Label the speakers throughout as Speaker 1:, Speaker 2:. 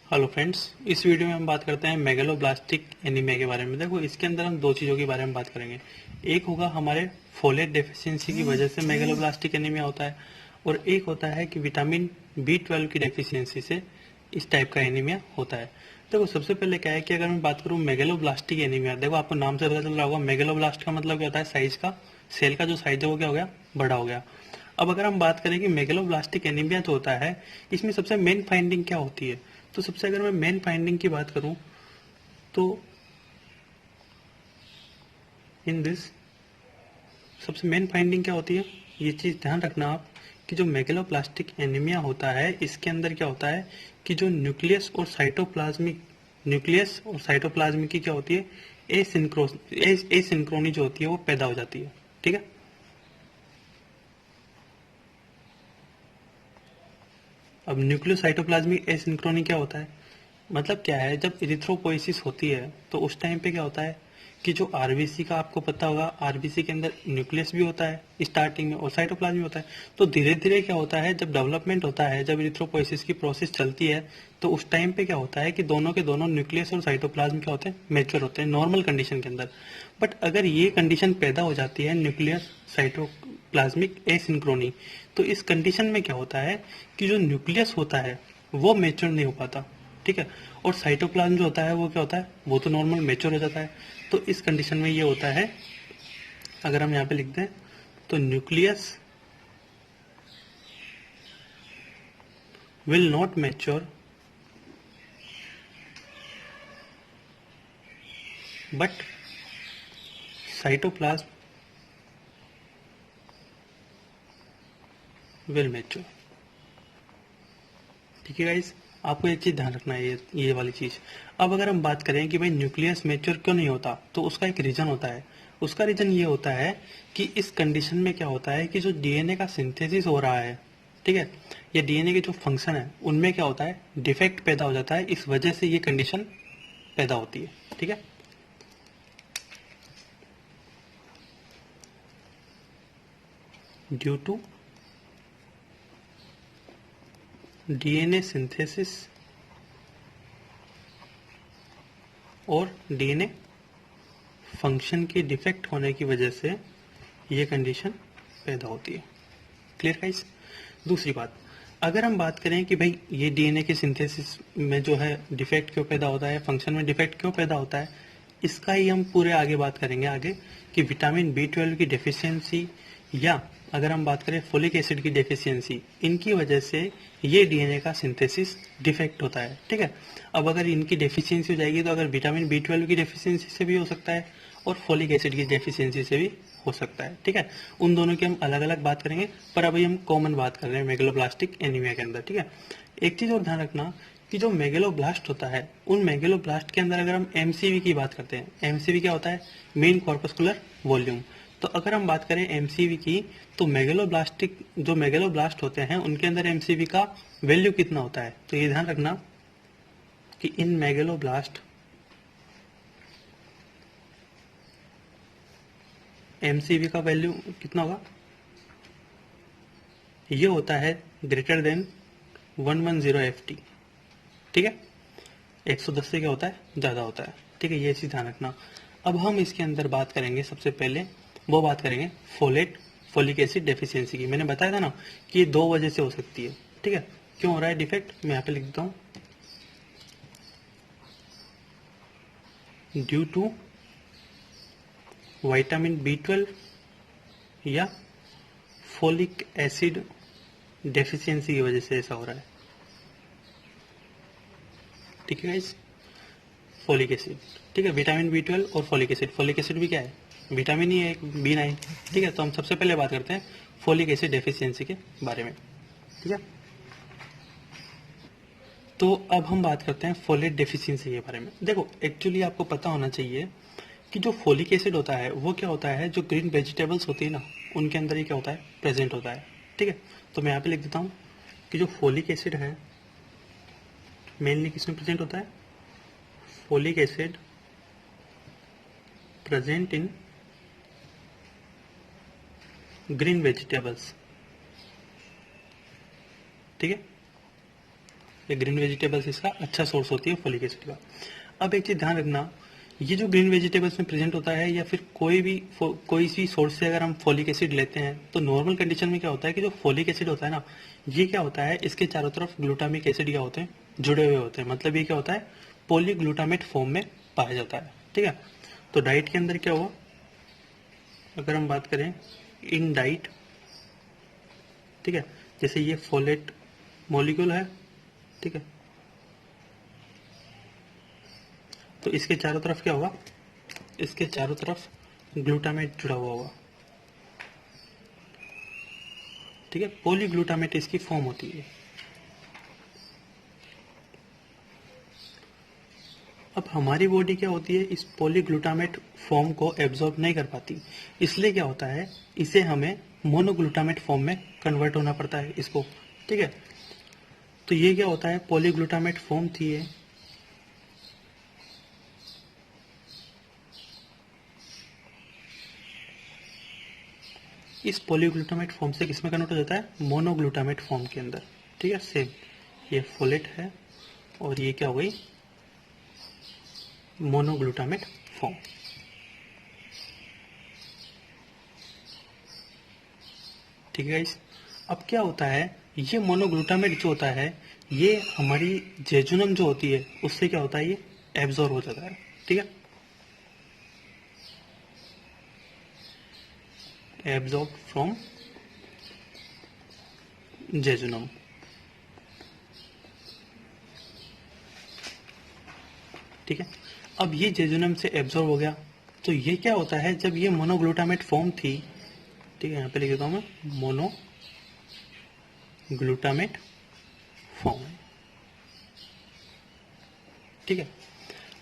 Speaker 1: Hello friends, इस video में हम बात करते हैं मेगलोब्लास्टिक एनीमिया के बारे में। देखो, इसके अंदर हम दो चीज़ों के बारे में बात करेंगे। एक होगा हमारे फोलेट डेफिशिएंसी की वजह से मेगलोब्लास्टिक एनीमिया होता है, और एक होता है कि विटामिन B12 की डेफिशिएंसी से इस टाइप का एनीमिया होता है। देखो, सबसे पहले क्या है कि अगर मैं बात करूँ मेगलोब्लास्टिक एनीमिया, देखो आपको नाम से पता चल रहा होगा मेगलोब्लास्ट का मतलब क्या होता है, साइज का। सेल का जो साइज है वो क्या हो गया, बड़ा हो गया। अब अगर हम बात करें कि मेगलोब्लास्टिक एनीमिया जो होता है, इसमें सबसे मेन फाइंडिंग क्या होती है, तो सबसे अगर मैं मेन फाइंडिंग की बात करूं तो इन दिस सबसे मेन फाइंडिंग क्या होती है, ये चीज़ ध्यान रखना आप कि जो मेगलोब्लास्टिक एनीमिया होता है इसके अंदर क्या होता है कि जो न्यूक्लियस और साइटोप्लाज्मिक की क्या होती है, एसिंक्रोनी जो होती है वो पैदा हो जाती है। ठीक है। अब न्यूक्लियोसाइटोप्लाज्मिक एसिंक्रोनी क्या होता है, मतलब क्या है, जब इरिथ्रोपोइसिस होती है तो उस टाइम पे क्या होता है कि जो आरबीसी का आपको पता होगा, आरबीसी के अंदर न्यूक्लियस भी होता है स्टार्टिंग में और साइटोप्लाज्म भी होता है। तो धीरे धीरे क्या होता है, जब डेवलपमेंट होता है, जब इरिथ्रोपोइसिस की प्रोसेस चलती है, तो उस टाइम पे क्या होता है कि दोनों के दोनों न्यूक्लियस और साइटोप्लाज्म क्या होते हैं, मेच्योर होते हैं नॉर्मल कंडीशन के अंदर। बट अगर ये कंडीशन पैदा हो जाती है न्यूक्लियस साइटोप्लाज्मिक एसिंक्रोनी, तो इस कंडीशन में क्या होता है कि जो न्यूक्लियस होता है वो मेच्योर नहीं हो पाता। ठीक है। और साइटोप्लाज्म जो होता है वो क्या होता है, वो तो नॉर्मल मेच्योर हो जाता है। तो इस कंडीशन में ये होता है, अगर हम यहाँ पे लिख दें तो nucleus will not mature but cytoplasm will mature. ठीक है गाइस, आपको एक चीज ध्यान रखना है, ये वाली चीज। अब अगर हम बात करें कि भाई न्यूक्लियस मेच्योर क्यों नहीं होता, तो उसका एक रीजन होता है। उसका रीजन ये होता है कि इस कंडीशन में क्या होता है कि जो डीएनए का सिंथेसिस हो रहा है, ठीक है, या डीएनए के जो फंक्शन है उनमें क्या होता है, डिफेक्ट पैदा हो जाता है। इस वजह से ये कंडीशन पैदा होती है। ठीक है। ड्यू टू डीएनए सिंथेसिस और डीएनए फंक्शन के डिफेक्ट होने की वजह से ये कंडीशन पैदा होती है। Clear guys. दूसरी बात, अगर हम बात करें कि भाई ये डीएनए के सिंथेसिस में जो है डिफेक्ट क्यों पैदा होता है, फंक्शन में डिफेक्ट क्यों पैदा होता है, इसका ही हम पूरे आगे बात करेंगे आगे, कि विटामिन B12 की डेफिशिएंसी या अगर हम बात करें फोलिक एसिड की डेफिशिएंसी, इनकी वजह से ये डीएनए का सिंथेसिस डिफेक्ट होता है। ठीक है। अब अगर इनकी डेफिशिएंसी हो जाएगी तो अगर विटामिन B12 की डेफिशिएंसी से भी हो सकता है और फोलिक एसिड की डेफिशिएंसी से भी हो सकता है। ठीक है। उन दोनों की हम अलग अलग बात करेंगे, पर अभी हम कॉमन बात कर रहे हैं मेगलोब्लास्टिक एनीमिया के अंदर। ठीक है। एक चीज और ध्यान रखना कि जो मेगलोब्लास्ट होता है, उन मेगलोब्लास्ट के अंदर अगर हम एमसीवी की बात करते हैं, एमसीवी क्या होता है, मेन कॉर्पस्कुलर वॉल्यूम। तो अगर हम बात करें एमसीवी की, तो जो मेगलोब्लास्ट होते हैं उनके अंदर एमसीवी का वैल्यू कितना होता है, तो ये ध्यान रखना कि इन मेगलोब्लास्ट एमसीवी का वैल्यू कितना होगा, ये होता है ग्रेटर देन 110 FT। ठीक है। 110 से क्या होता है, ज़्यादा होता है। ठीक है, ये चीज़ ध्यान रखना। अब हम इसके अंदर बात करेंगे, सबसे पहले वो बात करेंगे फोलिक एसिड डेफिशिएंसी की। मैंने बताया था ना कि ये दो वजह से हो सकती है। ठीक है। क्यों हो रहा है डिफेक्ट, मैं यहाँ पे लिख देता हूँ, ड्यू टू विटामिन B12 या फोलिक एसिड डेफिशिएंसी की वजह से ऐसा हो रहा है। ठीक है गाइस, फोलिक एसिड। ठीक है, विटामिन B12 और फोलिक एसिड भी क्या है, विटामिन ही है एक, B9। ठीक है। तो हम सबसे पहले बात करते हैं फोलिक एसिड डेफिशिएंसी के बारे में। ठीक है। तो अब हम बात करते हैं फोलेट डेफिशिएंसी के बारे में। देखो, एक्चुअली आपको पता होना चाहिए कि जो फोलिक एसिड होता है वो क्या होता है, जो ग्रीन वेजिटेबल्स होती है ना, उनके अंदर ही क्या होता है, प्रेजेंट होता है। ठीक है। तो मैं यहाँ पे लिख देता हूँ कि जो फोलिक एसिड है मेनली किसमें प्रेजेंट होता है, folic acid present in green vegetables. ठीक है। ये ग्रीन वेजिटेबल्स इसका अच्छा सोर्स होती है फोलिक एसिड का। अब एक चीज ध्यान रखना, ये जो ग्रीन वेजिटेबल्स में प्रेजेंट होता है या फिर कोई भी सोर्स से अगर हम फोलिक एसिड लेते हैं तो नॉर्मल कंडीशन में क्या होता है कि जो फोलिक एसिड होता है ना, ये क्या होता है, इसके चारों तरफ ग्लूटामिक एसिड क्या होते हैं, जुड़े हुए होते हैं। मतलब ये क्या होता है, पॉलीग्लूटामेट फॉर्म में पाया जाता है। ठीक है, तो डाइट के अंदर क्या हुआ, अगर हम बात करें इन डाइट, ठीक है, जैसे ये फोलेट मॉलिक्यूल है, ठीक है, तो इसके चारों तरफ क्या होगा, इसके चारों तरफ ग्लूटामेट जुड़ा हुआ होगा। ठीक है, पॉलीग्लूटामेट इसकी फॉर्म होती है। अब हमारी बॉडी क्या होती है, इस पॉलीग्लूटामेट फॉर्म को एब्जॉर्ब नहीं कर पाती, इसलिए क्या होता है, इसे हमें मोनोग्लूटामेट फॉर्म में कन्वर्ट होना पड़ता है इसको। ठीक है, तो ये क्या होता है, पॉलीग्लूटामेट फॉर्म थी ये, इस पॉलीग्लूटामेट फॉर्म से किसमें कन्वर्ट हो जाता है, मोनोग्लूटामेट फॉर्म के अंदर। ठीक है, सेम ये फोलेट है और ये क्या हो गई, मोनोग्लूटामेट फॉर्म। ठीक है गाइस, अब क्या होता है, ये मोनोग्लूटामेट जो होता है ये हमारी जेजुनम जो होती है उससे क्या होता है, ये एब्जॉर्ब हो जाता है। ठीक है, एब्जॉर्ब फ्रॉम जेजुनम। ठीक है, अब ये जेजुनम से एब्जॉर्ब हो गया, तो ये क्या होता है, जब ये मोनोग्लूटामेट फॉर्म थी, ठीक है, यहाँ पे लिख देता हूँ मैं, मोनोग्लूटामेट फॉर्म। ठीक है,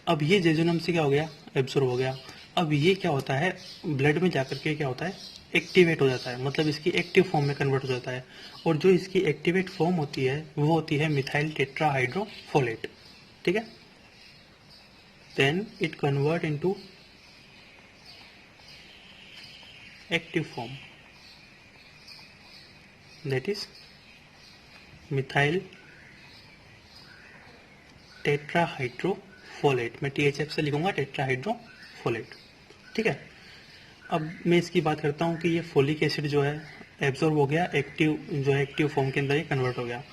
Speaker 1: अब ये जेजुनम से क्या हो गया, एब्जॉर्ब हो गया। अब ये क्या होता है, ब्लड में जाकर के क्या होता है, एक्टिवेट हो जाता है, मतलब इसकी एक्टिव फॉर्म में कन्वर्ट हो जाता है। और जो इसकी एक्टिवेट फॉर्म होती है वो होती है मिथाइल टेट्राहाइड्रोफोलेट। ठीक है, then it convert into active form, that is methyl tetrahydrofolate. मैं THF से लिखूंगा टेट्राहाइड्रोफोलेट। ठीक है, अब मैं इसकी बात करता हूँ कि ये फोलिक एसिड जो है एब्जॉर्ब हो गया, एक्टिव जो है एक्टिव फॉर्म के अंदर ये कन्वर्ट हो गया।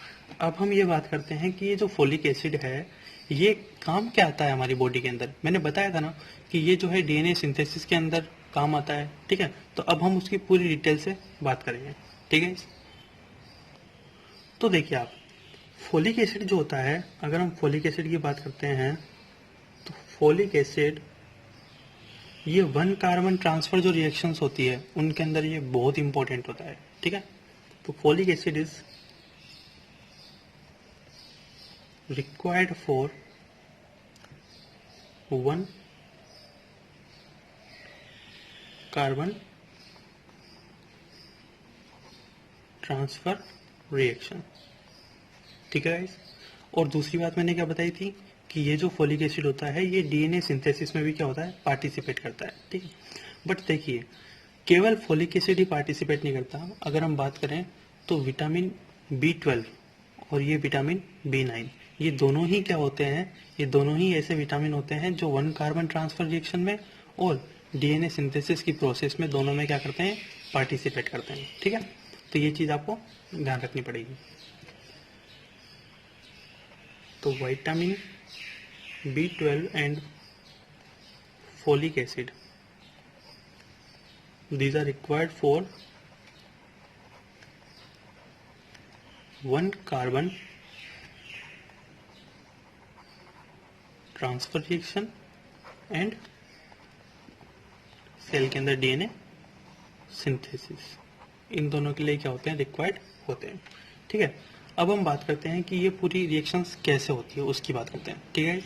Speaker 1: अब हम ये बात करते हैं कि ये जो फोलिक एसिड है ये काम क्या आता है हमारी बॉडी के अंदर। मैंने बताया था ना कि ये जो है DNA सिंथेसिस के अंदर काम आता है। ठीक है, तो अब हम उसकी पूरी डिटेल से बात करेंगे। ठीक है, तो देखिए आप, फोलिक एसिड जो होता है, अगर हम फोलिक एसिड की बात करते हैं तो फोलिक एसिड ये वन कार्बन ट्रांसफर जो रिएक्शंस होती है उनके अंदर ये बहुत इंपॉर्टेंट होता है। ठीक है, तो folic acid is required for one carbon transfer reaction. ठीक है गाइस, और दूसरी बात मैंने क्या बताई थी कि ये जो फोलिक एसिड होता है ये DNA सिंथेसिस में भी क्या होता है, पार्टिसिपेट करता है। ठीक है, बट देखिए केवल फोलिक एसिड ही पार्टिसिपेट नहीं करता, अगर हम बात करें तो विटामिन B12 और ये विटामिन B9, ये दोनों ही क्या होते हैं, ये दोनों ही ऐसे विटामिन होते हैं जो वन कार्बन ट्रांसफर रिएक्शन में और DNA सिंथेसिस की प्रोसेस में दोनों में क्या करते हैं, पार्टिसिपेट करते हैं। ठीक है, तो ये चीज़ आपको ध्यान रखनी पड़ेगी। तो vitamin B12 and folic acid, these are required for one carbon transfer reaction and cell के अंदर DNA सिंथेसिस, इन दोनों के लिए क्या होते हैं, रिक्वायर्ड होते हैं। ठीक है, अब हम बात करते हैं कि ये पूरी रिएक्शंस कैसे होती है उसकी बात करते हैं। ठीक है,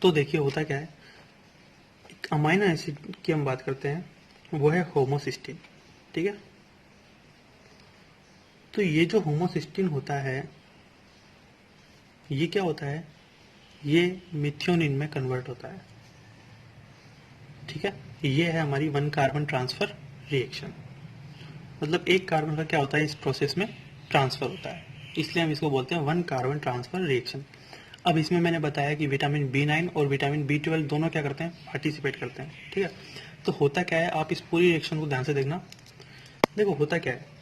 Speaker 1: तो देखिए होता क्या है, अमाइनो एसिड की हम बात करते हैं वो है होमोसिस्टीन। ठीक है, तो ये जो होमोसिस्टीन होता है ये क्या होता है, ये मिथ्योनिन में कन्वर्ट होता है। ठीक है, ये है हमारी वन कार्बन ट्रांसफर रिएक्शन, मतलब एक कार्बन का क्या होता है इस प्रोसेस में ट्रांसफर होता है। इसलिए हम इसको बोलते हैं 1 कार्बन ट्रांसफर रिएक्शन। अब इसमें मैंने बताया कि विटामिन B9 और विटामिन B12 दोनों क्या करते हैं, पार्टिसिपेट करते हैं। ठीक है, तो होता क्या है, आप इस पूरी रिएक्शन को ध्यान से देखना। देखो होता क्या है,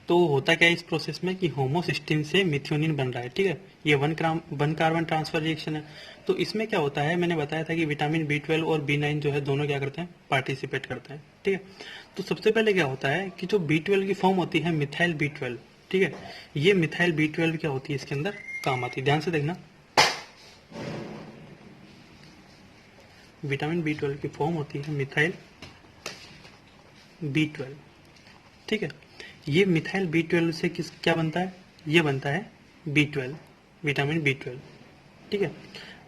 Speaker 1: तो होता क्या है इस प्रोसेस में कि होमोसिस्टीन से मिथ्योनिन बन रहा है। ठीक है, ये 1 कार्बन ट्रांसफर रिएक्शन है। तो इसमें क्या होता है, मैंने बताया था कि विटामिन B12 और B9 जो है दोनों क्या करते हैं, पार्टिसिपेट करते हैं। ठीक है, तो सबसे पहले क्या होता है कि जो B12 की फॉर्म होती है मिथाइल B12, ठीक है, ये मिथाइल B12 क्या होती है इसके अंदर काम आती है। ध्यान से देखना, विटामिन B12 की फॉर्म होती है मिथाइल B12। ठीक है, ये मिथाइल B12 से किस क्या बनता है, ये बनता है B12, विटामिन B12। ठीक है,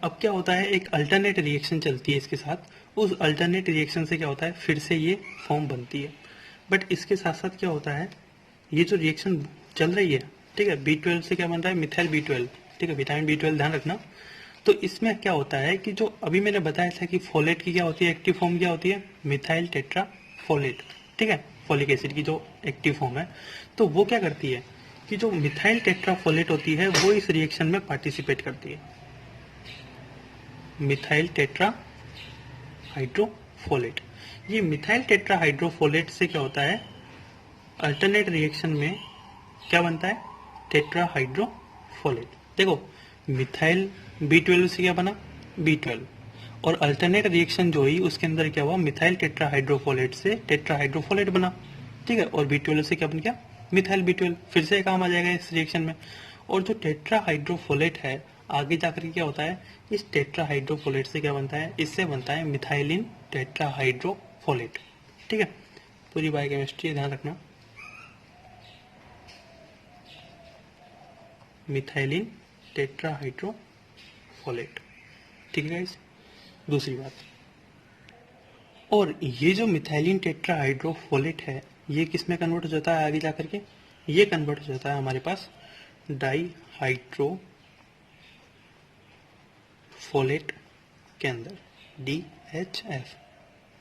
Speaker 1: अब क्या होता है, एक अल्टरनेट रिएक्शन चलती है इसके साथ, उस अल्टरनेट रिएक्शन से क्या होता है, फिर से ये फॉर्म बनती है। बट इसके साथ साथ क्या होता है, ये जो रिएक्शन चल रही है, ठीक है, B12 से क्या बन रहा है, मिथाइल B12। ठीक है, विटामिन B12 ध्यान रखना। तो इसमें क्या होता है कि जो अभी मैंने बताया था कि फोलेट की क्या होती है, एक्टिव फॉर्म क्या होती है, मिथाइल टेट्रा फोलेट। ठीक है, फोलिक एसिड की जो एक्टिव फॉर्म है, तो वो क्या करती है कि जो मिथाइल टेट्रा फोलेट होती है वो इस रिएक्शन में पार्टिसिपेट करती है, मिथाइल टेट्रा हाइड्रोफोलेट। ये मिथाइल टेट्रा हाइड्रोफोलेट से क्या होता है, अल्टरनेट रिएक्शन में क्या बनता है, टेट्रा हाइड्रोफोलेट। देखो मिथाइल B12 से क्या बना, B12, और अल्टरनेट रिएक्शन जो हुई उसके अंदर क्या हुआ, मिथाइल टेट्रा हाइड्रोफोलेट से टेट्रा हाइड्रोफोलेट बना। ठीक है, और B12 से क्या बन गया, मिथाइल B12, फिर से काम आ जाएगा इस रिएक्शन में। और जो टेट्रा हाइड्रोफोलेट है आगे जाकर क्या होता है, इस टेट्रा हाइड्रोफोलेट से क्या बनता है, इससे बनता है मिथाइलिन टेट्रा हाइड्रोफोलेट। ठीक है, पूरी बायोकेमिस्ट्री ध्यान रखना, मिथाइलिन टेट्रा हाइड्रोफोलेट। ठीक है गाइस, दूसरी बात, और ये जो मिथाइलिन टेट्रा हाइड्रोफोलेट है ये किस में कन्वर्ट हो जाता है आगे जाकर के, ये कन्वर्ट हो जाता है हमारे पास डाई हाइड्रोफोलेट के अंदर, DHF।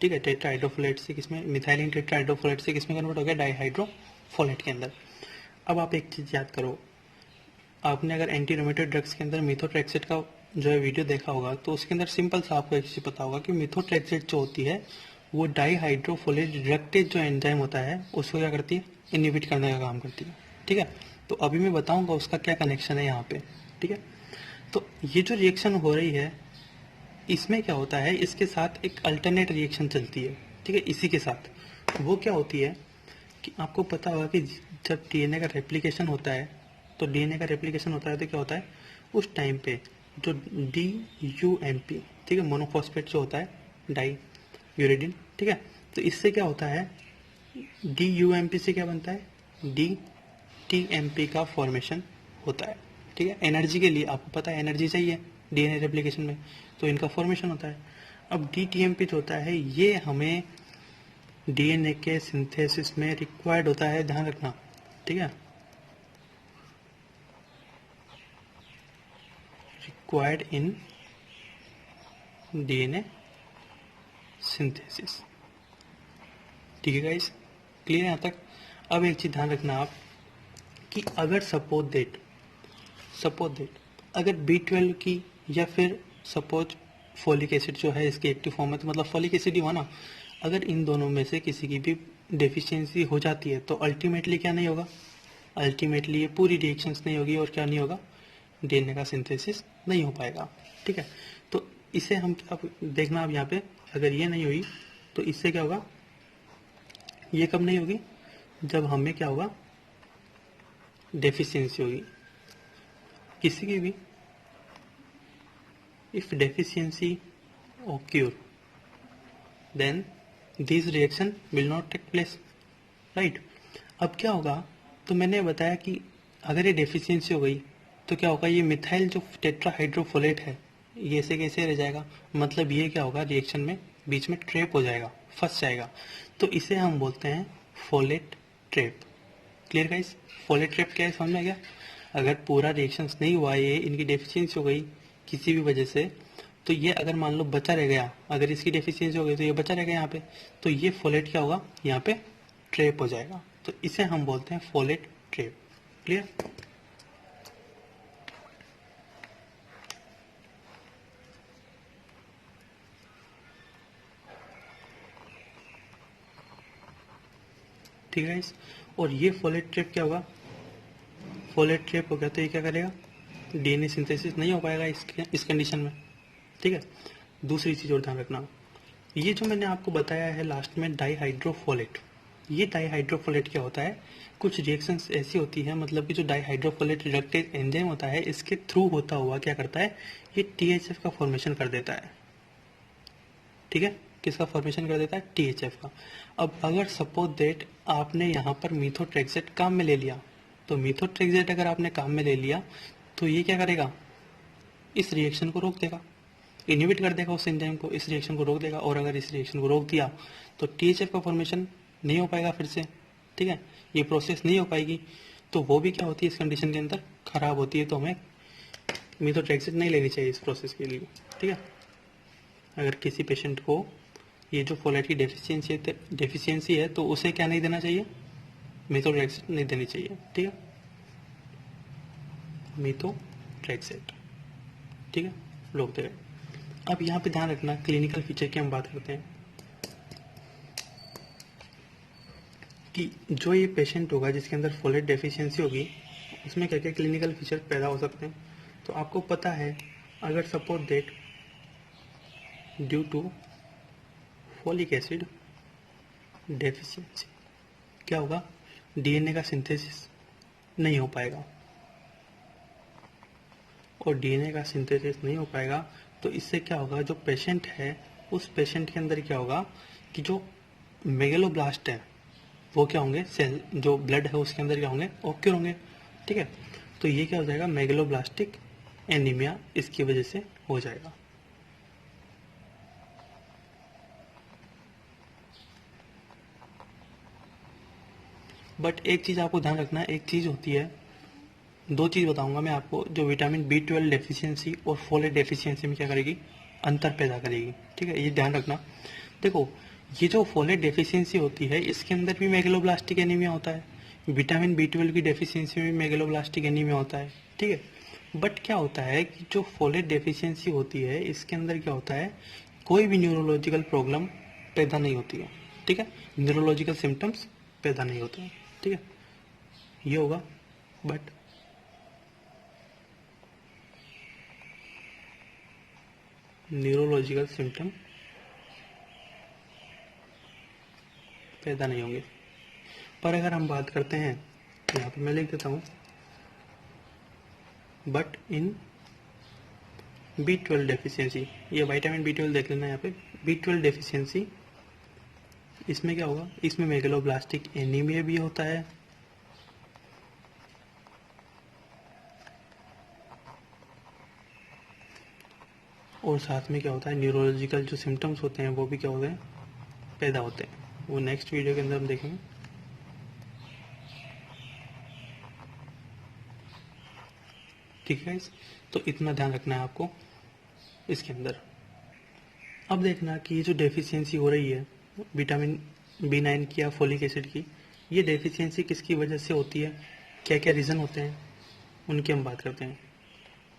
Speaker 1: ठीक है, टेट्रा हाइड्रोफोलेट से किसमें, मिथाइलिन टेट्रा हाइड्रोफोलेट से किसमें कन्वर्ट हो गया, डाई हाइड्रोफोलेट के अंदर। अब आप एक चीज याद करो, आपने अगर एंटी रोमेटोइड ड्रग्स के अंदर मिथोट्रेक्सेट का जो है वीडियो देखा होगा, तो उसके अंदर सिंपल सा आपको एक चीज पता होगा कि मिथोट्रेक्सेट जो होती है वो डाई हाइड्रोफोलेट रिडक्टेज जो एंजाइम होता है उसको क्या करती है, इनहिबिट करने का काम करती है। ठीक है, तो अभी मैं बताऊंगा उसका क्या कनेक्शन है यहाँ पे। ठीक है, तो ये जो रिएक्शन हो रही है इसमें क्या होता है, इसके साथ एक अल्टरनेट रिएक्शन चलती है। ठीक है, इसी के साथ वो क्या होती है कि आपको पता होगा कि जब DNA का रेप्लिकेशन होता है, तो DNA का रेप्लिकेशन होता है तो क्या होता है, उस टाइम पे जो DUMP, ठीक है, मोनोफॉस्फेट जो होता है डाई यूरेडिन, ठीक है, तो इससे क्या होता है, DUMP से क्या बनता है, DTMP का फॉर्मेशन होता है। ठीक है, एनर्जी के लिए आपको पता है एनर्जी चाहिए DNA रेप्लिकेशन में, तो इनका फॉर्मेशन होता है। अब DTMP जो होता है ये हमें DNA के सिंथेसिस में रिक्वायर्ड होता है, ध्यान रखना। ठीक है, रिक्वायर्ड इन DNA सिंथेसिस। ठीक है गाइस, क्लियर है यहाँ तक। अब एक चीज ध्यान रखना आप कि अगर सपोज दैट अगर B12 की या फिर सपोज फोलिक एसिड जो है इसकी एक्टिव फॉर्म है, तो मतलब फोलिक एसिड ही हुआ ना, अगर इन दोनों में से किसी की भी डेफिशिएंसी हो जाती है तो अल्टीमेटली क्या नहीं होगा, अल्टीमेटली ये पूरी रिएक्शंस नहीं होगी और क्या नहीं होगा, DNA का सिंथेसिस नहीं हो पाएगा। ठीक है, तो इसे हम अब देखना, अब यहाँ पे अगर ये नहीं हुई तो इससे क्या होगा, ये कब नहीं होगी, जब हमें क्या होगा, डेफिशिएंसी होगी किसी की भी। If deficiency occur then this reaction will not take place, right. अब क्या होगा, तो मैंने बताया कि अगर ये डेफिशिएंसी हो गई तो क्या होगा, ये मिथाइल जो टेट्राहाइड्रोफोलेट है ये ऐसे कैसे रह जाएगा, मतलब ये क्या होगा, रिएक्शन में बीच में ट्रैप हो जाएगा, फंस जाएगा। तो इसे हम बोलते हैं folate trap. Clear guys, folate trap क्या है समझ में आ गया। अगर पूरा रिएक्शंस नहीं हुआ, ये इनकी डेफिशिएंसी हो गई किसी भी वजह से, तो ये अगर मान लो बचा रह गया, अगर इसकी डेफिशिएंसी हो गई तो ये बचा रह गया यहाँ पे, तो ये फोलेट क्या होगा, यहाँ पे ट्रैप हो जाएगा। तो इसे हम बोलते हैं फोलेट ट्रैप। क्लियर? ठीक है गाइस, और ये फोलेट ट्रैप क्या होगा, फोलेट ट्रैप हो गया तो ये क्या करेगा, डीएनए सिंथेसिस नहीं हो पाएगा इस कंडीशन में। ठीक है, दूसरी चीज़ और ध्यान रखना, ये जो मैंने आपको बताया है लास्ट में डाईहाइड्रोफोलेट, ये डाईहाइड्रोफोलेट क्या होता है, कुछ रिएक्शंस ऐसी होती है, मतलब कि जो डाईहाइड्रोफोलेट रिडक्टेज एंजाइम होता है इसके थ्रू होता हुआ क्या करता है, ये टीएचएफ का फॉर्मेशन कर देता है। ठीक है, किसका फॉर्मेशन कर देता है, टीएचएफ का। अब अगर सपोज दैट आपने यहाँ पर मीथोट्रेक्सेट काम में ले लिया, तो मीथोट्रेक्सेट अगर आपने काम में ले लिया तो ये क्या करेगा, इस रिएक्शन को रोक देगा, इनहिबिट कर देगा उस एंजाइम को, इस रिएक्शन को रोक देगा। और अगर इस रिएक्शन को रोक दिया तो टीएचएफ का फॉर्मेशन नहीं हो पाएगा फिर से। ठीक है, ये प्रोसेस नहीं हो पाएगी, तो वो भी क्या होती है इस कंडीशन के अंदर, खराब होती है। तो हमें मीथोट्रेक्सेट नहीं लेनी चाहिए इस प्रोसेस के लिए। ठीक है, अगर किसी पेशेंट को ये जो फोलेट की डेफिशिएंसी है तो उसे क्या नहीं देना चाहिए, मीथोट्रेक्सेट नहीं देनी चाहिए। ठीक है, मीथोट्रेक्सेट। ठीक है, रोक देगा। अब यहाँ पे ध्यान रखना, क्लिनिकल फीचर की हम बात करते हैं कि जो ये पेशेंट होगा जिसके अंदर फोलेट डेफिशिएंसी होगी उसमें क्या क्या क्लिनिकल फीचर पैदा हो सकते हैं। तो आपको पता है, अगर suppose that due to folic acid deficiency क्या होगा, डीएनए का सिंथेसिस नहीं हो पाएगा, और डीएनए का सिंथेसिस नहीं हो पाएगा तो इससे क्या होगा, जो पेशेंट है उस पेशेंट के अंदर क्या होगा कि जो मेगलोब्लास्ट है वो क्या होंगे, सेल जो ब्लड है उसके अंदर क्या होंगे, ओक्यूर होंगे। ठीक है, तो ये क्या हो जाएगा, मेगलोब्लास्टिक एनीमिया इसकी वजह से हो जाएगा। बट एक चीज़ आपको ध्यान रखना है, एक चीज़ होती है, दो चीज़ बताऊंगा मैं आपको, जो विटामिन B12 डेफिशिएंसी और फोलेट डेफिशिएंसी में क्या करेगी, अंतर पैदा करेगी। ठीक है, ये ध्यान रखना। देखो, ये जो फोलेट डेफिशिएंसी होती है इसके अंदर भी मेगलोब्लास्टिक एनीमिया होता है, विटामिन B12 की डेफिशिएंसी में मेगलोब्लास्टिक एनीमिया होता है। ठीक है, बट क्या होता है कि जो फोलेट डेफिशिएंसी होती है इसके अंदर क्या होता है, कोई भी न्यूरोलॉजिकल प्रॉब्लम पैदा नहीं होती है। ठीक है, न्यूरोलॉजिकल सिम्टम्स पैदा नहीं होते हैं। ठीक है, ये होगा, बट न्यूरोलॉजिकल सिम्टम पैदा नहीं होंगे। पर अगर हम बात करते हैं, यहाँ पे मैं लिख देता हूँ, बट इन B12 डेफिशिएंसी, ये विटामिन B12 देख लेना यहाँ पे, B12 डेफिशिएंसी, इसमें क्या होगा, इसमें मेगलोब्लास्टिक एनीमिया भी होता है, और साथ में क्या होता है, न्यूरोलॉजिकल जो सिम्टम्स होते हैं वो भी क्या होते हैं, पैदा होते हैं। वो नेक्स्ट वीडियो के अंदर हम देखेंगे। ठीक है, तो इतना ध्यान रखना है आपको इसके अंदर। अब देखना कि ये जो डेफिशिएंसी हो रही है विटामिन B9 की या फोलिक एसिड की, ये डेफिशिएंसी किसकी वजह से होती है, क्या क्या रीज़न होते हैं उनकी हम बात करते हैं।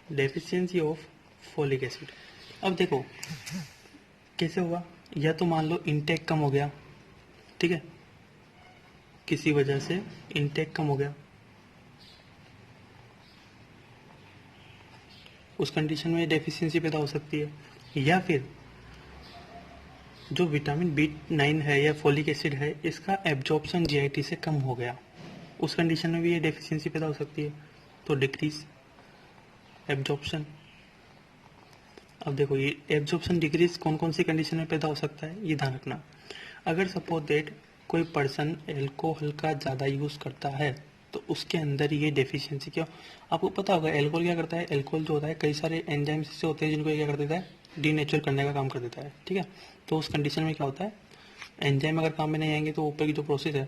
Speaker 1: डेफिशिएंसी ऑफ फोलिक एसिड, अब देखो कैसे हुआ, या तो मान लो इनटेक कम हो गया। ठीक है, किसी वजह से इनटेक कम हो गया, उस कंडीशन में डेफिशिएंसी पैदा हो सकती है। या फिर जो विटामिन B9 है या फोलिक एसिड है इसका एब्जॉर्प्शन जीआईटी से कम हो गया, उस कंडीशन में भी ये डेफिशिएंसी पैदा हो सकती है। तो डिक्रीज एब्जॉर्प्शन। अब देखो, ये एब्जॉर्प्शन डिक्रीज कौन कौन सी कंडीशन में पैदा हो सकता है, ये ध्यान रखना। अगर सपोज दैट कोई पर्सन एल्कोहल का ज़्यादा यूज़ करता है तो उसके अंदर ये डेफिशिएंसी क्यों, आपको पता होगा एल्कोहल क्या करता है, एल्कोहल जो होता है कई सारे एंजाइम्स से होते हैं जिनको ये क्या कर देता है, डीनेचर करने का काम कर देता है। ठीक है, तो उस कंडीशन में क्या होता है, एंजाइम अगर काम में नहीं आएंगे तो ऊपर की जो प्रोसेस है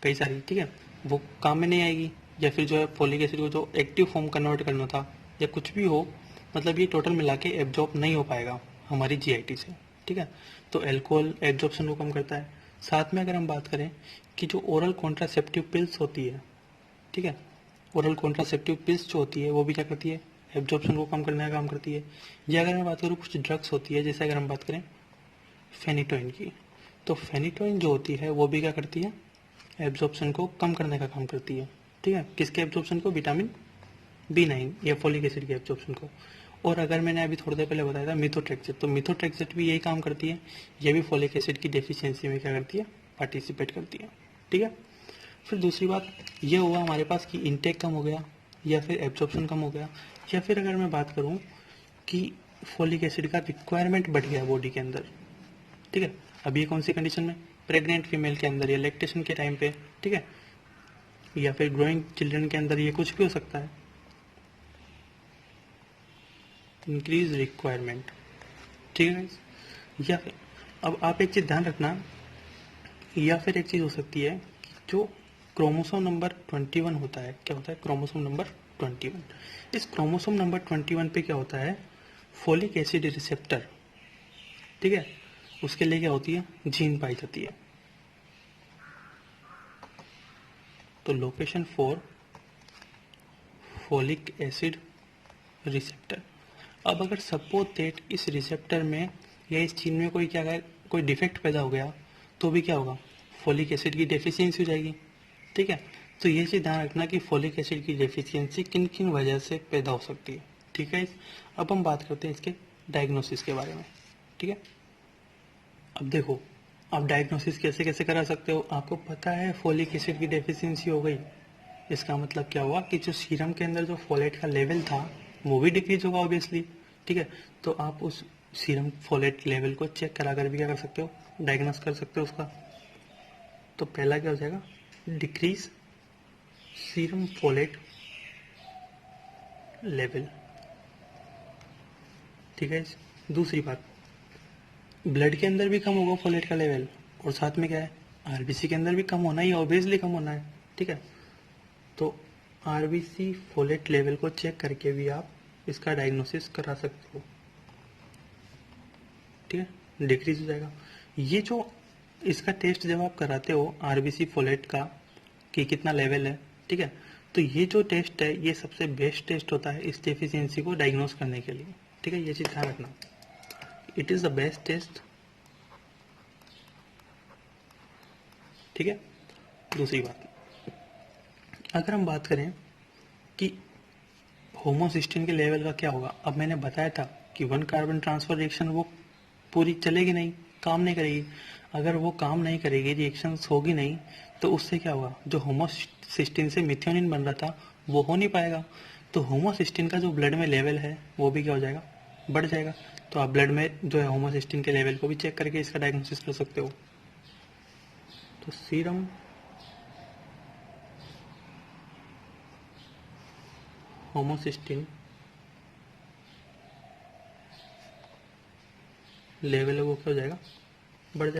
Speaker 1: कई सारी, ठीक है, वो काम में नहीं आएगी, या फिर जो है फोलिक एसिड को जो एक्टिव फॉर्म कन्वर्ट करना था या कुछ भी हो, मतलब ये टोटल मिला के एब्जॉर्ब नहीं हो पाएगा हमारी जीआईटी से। ठीक है, तो एल्कोहल एब्जॉर्प्शन को कम करता है, साथ में अगर हम बात करें कि जो ओरल कॉन्ट्रासेप्टिव पिल्स होती है, ठीक है, ओरल कॉन्ट्रासेप्टिव पिल्स जो होती है वो भी क्या करती है, एब्जॉर्प्शन को कम करने का काम करती है। या अगर मैं बात करूँ कुछ ड्रग्स होती है, जैसे अगर हम बात करें फेनिटोइन की, तो फेनिटोइन जो होती है वो भी क्या करती है, एब्जॉर्प्शन को कम करने का काम करती है। ठीक है, किसके एब्जॉर्प्शन को, विटामिन B9 या फोलिक एसिड के एब्जॉर्प्शन को। और अगर मैंने अभी थोड़ी देर पहले बताया था मिथोट्रेक्सेट, तो मिथोट्रेक्सेट भी यही काम करती है, ये भी फोलिक एसिड की डेफिशिएंसी में क्या करती है, पार्टिसिपेट करती है। ठीक है, फिर दूसरी बात ये हुआ हमारे पास कि इनटेक कम हो गया या फिर एब्जॉर्प्शन कम हो गया, या फिर अगर मैं बात करूं कि फोलिक एसिड का रिक्वायरमेंट बढ़ गया बॉडी के अंदर। ठीक है, अब ये कौन सी कंडीशन में, प्रेग्नेंट फीमेल के अंदर या लैक्टेशन के टाइम पे, ठीक है, या फिर ग्रोइंग चिल्ड्रन के अंदर, ये कुछ भी हो सकता है, इंक्रीज रिक्वायरमेंट। ठीक है guys? या फिर अब आप एक चीज़ ध्यान रखना, या फिर एक चीज़ हो सकती है कि जो क्रोमोसोम नंबर 21 होता है, क्या होता है, क्रोमोसोम नंबर 21, इस क्रोमोसोम नंबर 21 पे क्या होता है, फोलिक एसिड रिसेप्टर, ठीक है, उसके लिए क्या होती है, जीन पाई जाती है। तो location for folic acid receptor. अब अगर सपोज दैट इस रिसेप्टर में या इस जीन में कोई क्या है, कोई डिफेक्ट पैदा हो गया, तो भी क्या होगा, फोलिक एसिड की डेफिशिएंसी हो जाएगी। ठीक है, तो ये चीज़ ध्यान रखना कि फोलिक एसिड की डेफिशिएंसी किन किन वजह से पैदा हो सकती है। ठीक है, अब हम बात करते हैं इसके डायग्नोसिस के बारे में। ठीक है, अब देखो, आप डायग्नोसिस कैसे कैसे करा सकते हो, आपको पता है फोलिक एसिड की डेफिशिएंसी हो गई, इसका मतलब क्या हुआ कि जो सीरम के अंदर जो फोलेट का लेवल था वो भी डिक्रीज होगा ऑब्वियसली। ठीक है, तो आप उस सीरम फोलेट लेवल को चेक करा कर भी क्या कर सकते हो, डायग्नोस कर सकते हो उसका। तो पहला क्या हो जाएगा, डिक्रीज सीरम फोलेट लेवल। ठीक है, दूसरी बात, ब्लड के अंदर भी कम होगा फोलेट का लेवल, और साथ में क्या है, आरबीसी के अंदर भी कम होना ही, ऑब्वियसली कम होना है। ठीक है, तो आरबीसी फोलेट लेवल को चेक करके भी आप इसका डायग्नोसिस करा सकते हो। ठीक है, डिक्रीज हो जाएगा। ये जो इसका टेस्ट जब आप कराते हो आरबीसी फोलेट का कि कितना लेवल है, ठीक है, तो ये जो टेस्ट है ये सबसे बेस्ट टेस्ट होता है इस डेफिशिएंसी को डायग्नोस करने के लिए। ठीक है, ये चीज़ ध्यान रखना, it is the best test. ठीक है, दूसरी बात, अगर हम बात करें कि होमोसिस्टीन के लेवल का क्या होगा, अब मैंने बताया था कि वन कार्बन ट्रांसफर रिएक्शन वो पूरी चलेगी नहीं, काम नहीं करेगी। अगर वो काम नहीं करेगी, रिएक्शंस होगी नहीं, तो उससे क्या होगा, जो होमोसिस्टीन से मिथ्योनिन बन रहा था वो हो नहीं पाएगा। तो होमोसिस्टीन का जो ब्लड में लेवल है वो भी क्या हो जाएगा, बढ़ जाएगा। तो आप ब्लड में जो है होमोसिस्टीन के लेवल को भी चेक करके इसका डायग्नोसिस कर सकते हो। तो सीरम होमोसिस्टीन लेवल है वो क्या हो जाएगा, बढ़ जाएगा।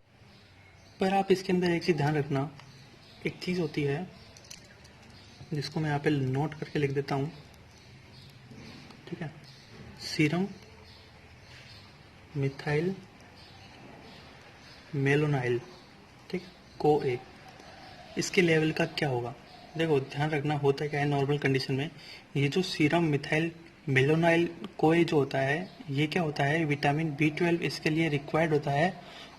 Speaker 1: पर आप इसके अंदर एक चीज़ ध्यान रखना, एक चीज़ होती है जिसको मैं यहाँ पे नोट करके लिख देता हूँ। ठीक है, सीरम मिथाइल मेलोनाइल, ठीक, को ए, इसके लेवल का क्या होगा। देखो ध्यान रखना, होता क्या है नॉर्मल कंडीशन में, ये जो सीरम मिथाइल मेलोनाइल कोए जो होता है, ये क्या होता है, विटामिन B12 इसके लिए रिक्वायर्ड होता है,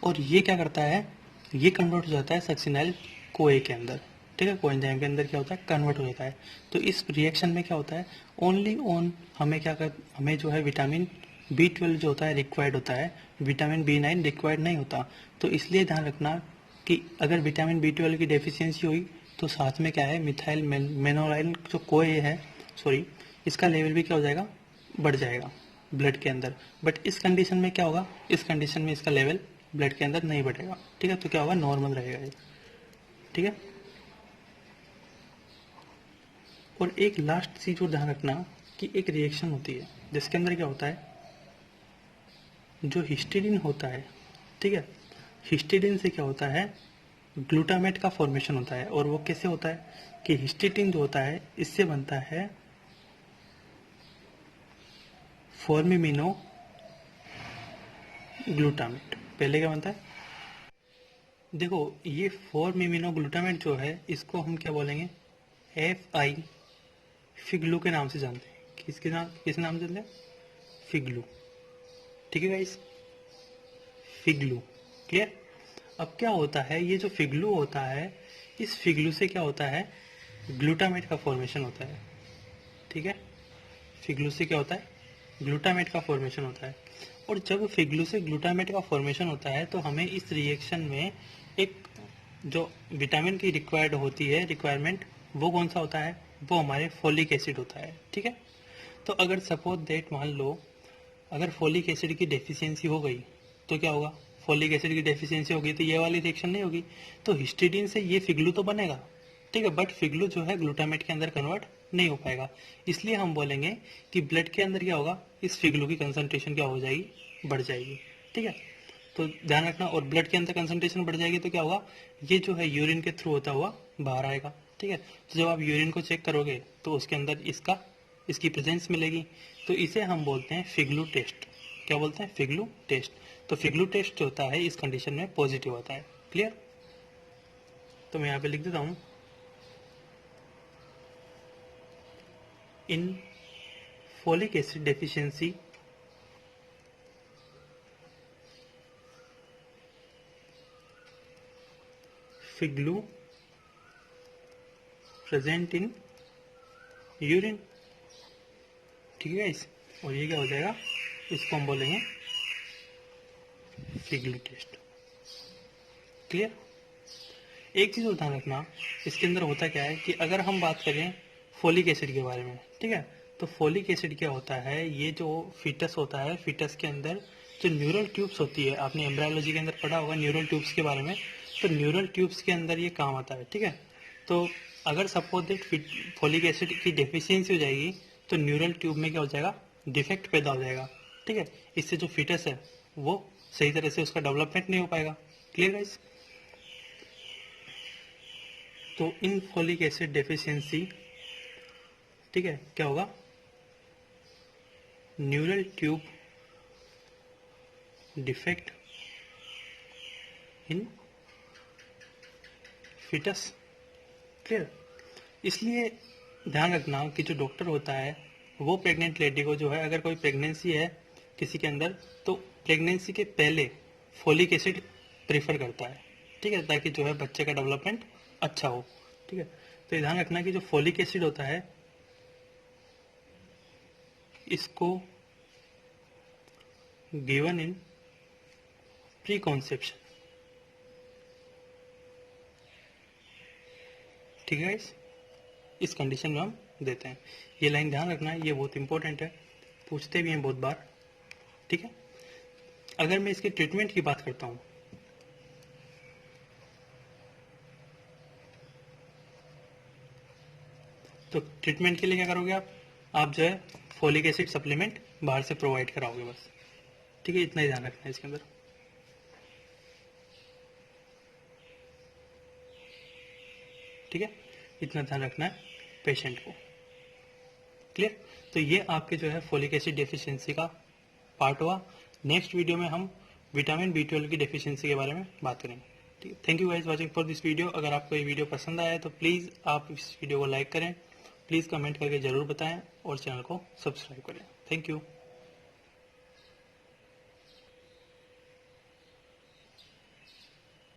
Speaker 1: और ये क्या करता है, ये कन्वर्ट हो जाता है सक्सिनाइल कोए के अंदर। ठीक है, कोएंजाइम के अंदर क्या होता है, कन्वर्ट हो जाता है। तो इस रिएक्शन में क्या होता है, ओनली ऑन हमें क्या कर, हमें जो है विटामिन B12 जो होता है रिक्वायर्ड होता है, विटामिन B9 रिक्वायर्ड नहीं होता। तो इसलिए ध्यान रखना कि अगर विटामिन B12 की डेफिशिएंसी हुई तो साथ में क्या है, मिथाइल मेनोलाइल जो कोए है, सॉरी, इसका लेवल भी क्या हो जाएगा, बढ़ जाएगा ब्लड के अंदर। बट इस कंडीशन में क्या होगा, इस कंडीशन में इसका लेवल ब्लड के अंदर नहीं बढ़ेगा। ठीक है, तो क्या होगा, नॉर्मल रहेगा ये। ठीक है, और एक लास्ट चीज और ध्यान रखना कि एक रिएक्शन होती है जिसके अंदर क्या होता है, जो हिस्टीडीन होता है, ठीक है, हिस्टीडीन से क्या होता है, ग्लूटामेट का फॉर्मेशन होता है। और वो कैसे होता है कि हिस्टीडीन जो होता है इससे बनता है फॉर्मिमिनो ग्लूटामेट। पहले क्या बनता है, देखो ये 4-मीमिनोग्लूटामेट जो है इसको हम क्या बोलेंगे, FI फिग्लू के नाम से जानते हैं। किस नाम से जानते हैं? फिग्लू। ठीक है गाइस, फिग्लू। क्लियर। अब क्या होता है, ये जो फिग्लू होता है, इस फिग्लू से क्या होता है, ग्लूटामेट का फॉर्मेशन होता है। ठीक है, फिग्लू से क्या होता है, ग्लूटामेट का फॉर्मेशन होता है। और जब फिग्लू से ग्लूटामेट का फॉर्मेशन होता है तो हमें इस रिएक्शन में एक जो विटामिन की रिक्वायर्ड होती है, रिक्वायरमेंट, वो कौन सा होता है, वो हमारे फोलिक एसिड होता है। ठीक है, तो अगर सपोज दैट मान लो अगर फोलिक एसिड की डेफिशिएंसी हो गई तो क्या होगा, फोलिक एसिड की डेफिशिएंसी होगी तो ये वाली रिएक्शन नहीं होगी, तो हिस्टिडीन से ये फिग्लू तो बनेगा। ठीक है, बट फिग्लू जो है ग्लूटामेट के अंदर कन्वर्ट नहीं हो पाएगा। इसलिए हम बोलेंगे कि ब्लड के अंदर क्या होगा, इस फिग्लू की कंसंट्रेशन क्या हो जाएगी, बढ़ जाएगी। ठीक है, तो ध्यान रखना। और ब्लड के अंदर कंसंट्रेशन बढ़ जाएगी तो क्या होगा, ये जो है यूरिन के थ्रू होता हुआ बाहर आएगा। ठीक है, तो जब आप यूरिन को चेक करोगे तो उसके अंदर इसकी प्रेजेंस मिलेगी। तो इसे हम बोलते हैं फिग्लू टेस्ट। क्या बोलते हैं, फिग्लू टेस्ट। तो फिग्लू टेस्ट जो होता है इस कंडीशन में पॉजिटिव होता है। क्लियर। तो मैं यहाँ पे लिख देता हूँ, in folic acid deficiency FIGLU present in urine. ठीक है गाइस, और ये क्या हो जाएगा, इसको हम बोलेंगे फिग्लू टेस्ट। क्लियर। एक चीज़ और ध्यान रखना, इसके अंदर होता क्या है कि अगर हम बात करें फोलिक एसिड के बारे में, ठीक है, तो फोलिक एसिड क्या होता है, ये जो फीटस होता है, फीटस के अंदर जो न्यूरल ट्यूब्स होती है, आपने एम्ब्रायोलॉजी के अंदर पढ़ा होगा न्यूरल ट्यूब्स के बारे में, तो न्यूरल ट्यूब्स के अंदर ये काम आता है। ठीक है, तो अगर सपोज दैट फोलिक एसिड की डेफिशिएंसी हो जाएगी तो न्यूरल ट्यूब में क्या हो जाएगा, डिफेक्ट पैदा हो जाएगा। ठीक है, इससे जो फीटस है वो सही तरह से उसका डेवलपमेंट नहीं हो पाएगा। Clear guys. तो इन फोलिक एसिड डेफिशिएंसी, ठीक है, क्या होगा, neural tube defect in fetus. Clear. इसलिए ध्यान रखना कि जो डॉक्टर होता है वो प्रेग्नेंट लेडी को जो है, अगर कोई प्रेगनेंसी है किसी के अंदर, तो प्रेगनेंसी के पहले फोलिक एसिड प्रेफर करता है। ठीक है, ताकि जो है बच्चे का डेवलपमेंट अच्छा हो। ठीक है, तो ध्यान रखना कि जो फोलिक एसिड होता है इसको गिवन इन प्री कॉन्सेप्शन। ठीक है गाइस, इस कंडीशन में हम देते हैं। ये लाइन ध्यान रखना है, ये बहुत इंपॉर्टेंट है, पूछते भी हैं बहुत बार। ठीक है, अगर मैं इसके ट्रीटमेंट की बात करता हूँ, तो ट्रीटमेंट के लिए क्या करोगे आप जो है फोलिक एसिड सप्लीमेंट बाहर से प्रोवाइड कराओगे बस। ठीक है, इतना ही ध्यान रखना है इसके अंदर। ठीक है, इतना ध्यान रखना है पेशेंट को। क्लियर। तो ये आपके जो है फोलिक एसिड डेफिशिएंसी का पार्ट हुआ। नेक्स्ट वीडियो में हम विटामिन B12 की डेफिशिएंसी के बारे में बात करेंगे। ठीक है, thank you guys watching for this video. अगर आपको ये वीडियो पसंद आया है तो प्लीज़ आप इस वीडियो को लाइक करें, प्लीज़ कमेंट करके ज़रूर बताएं और चैनल को सब्सक्राइब करें। Thank you.